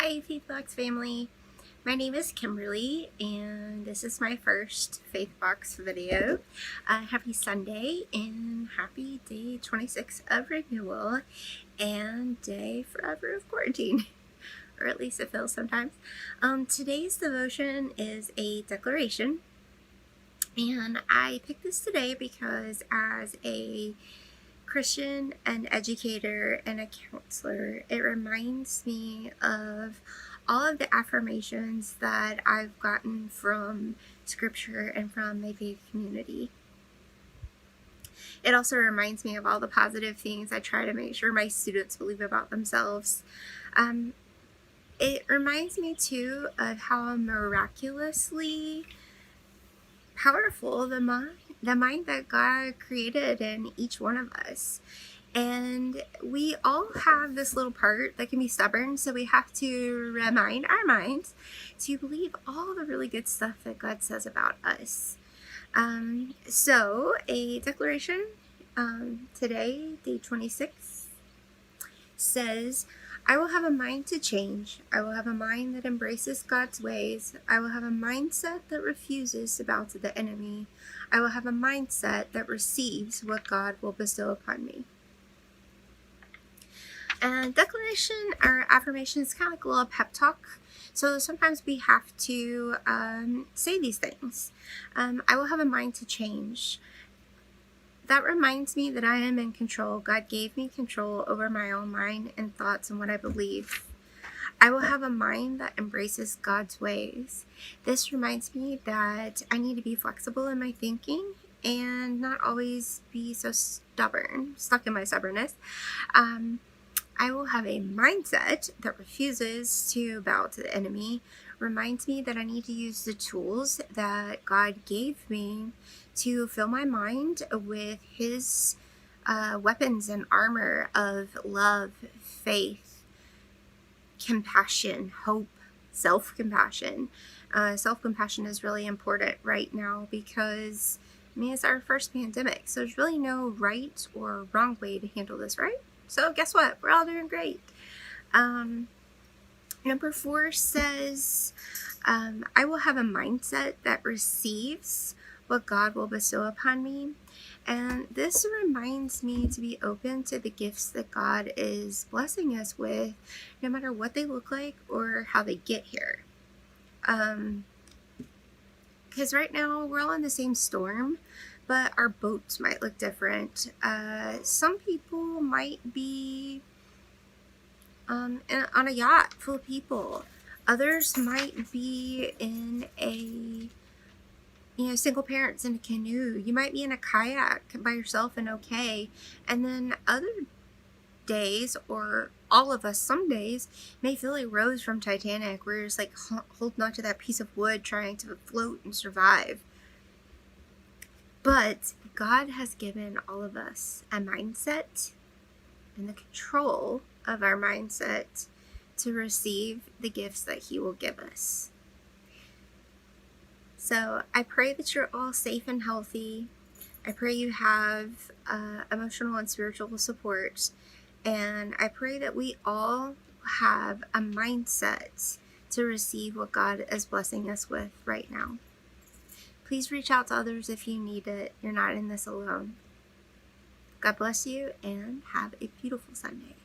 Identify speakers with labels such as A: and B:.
A: Hi, Faithbox family. My name is Kimberly, and this is my first Faithbox video. Happy Sunday and happy day 26 of Renewal and day forever of quarantine, or at least it feels sometimes. Today's devotion is a declaration, and I picked this today because as a Christian, an educator, and a counselor, it reminds me of all of the affirmations that I've gotten from scripture and from my faith community. It also reminds me of all the positive things I try to make sure my students believe about themselves. It reminds me too of how miraculously powerful the mind that God created in each one of us. And we all have this little part that can be stubborn, so we have to remind our minds to believe all the really good stuff that God says about us. So a declaration today, day 26, says, I will have a mind to change. I will have a mind that embraces God's ways. I will have a mindset that refuses to bow to the enemy. I will have a mindset that receives what God will bestow upon me. And declaration or affirmation is kind of like a little pep talk. So sometimes we have to say these things. I will have a mind to change. That reminds me that I am in control. God gave me control over my own mind and thoughts and what I believe. I will have a mind that embraces God's ways. This reminds me that I need to be flexible in my thinking and not always be so stuck in my stubbornness. I will have a mindset that refuses to bow to the enemy. Reminds me that I need to use the tools that God gave me to fill my mind with His weapons and armor of love, faith, compassion, hope, self-compassion. Self-compassion is really important right now because it's our first pandemic, so there's really no right or wrong way to handle this, right? So guess what? We're all doing great. Number 4 says, I will have a mindset that receives what God will bestow upon me. And this reminds me to be open to the gifts that God is blessing us with, no matter what they look like or how they get here. Because right now we're all in the same storm, but our boats might look different. Some people might be on a yacht full of people. Others might be in a single parents in a canoe. You might be in a kayak by yourself and okay. And then other days, or all of us some days, may feel like Rose from Titanic, where you're just like holding on to that piece of wood trying to float and survive. But God has given all of us a mindset and the control of our mindset to receive the gifts that He will give us. So I pray that you're all safe and healthy. I pray you have emotional and spiritual support. And I pray that we all have a mindset to receive what God is blessing us with right now. Please reach out to others if you need it. You're not in this alone. God bless you and have a beautiful Sunday.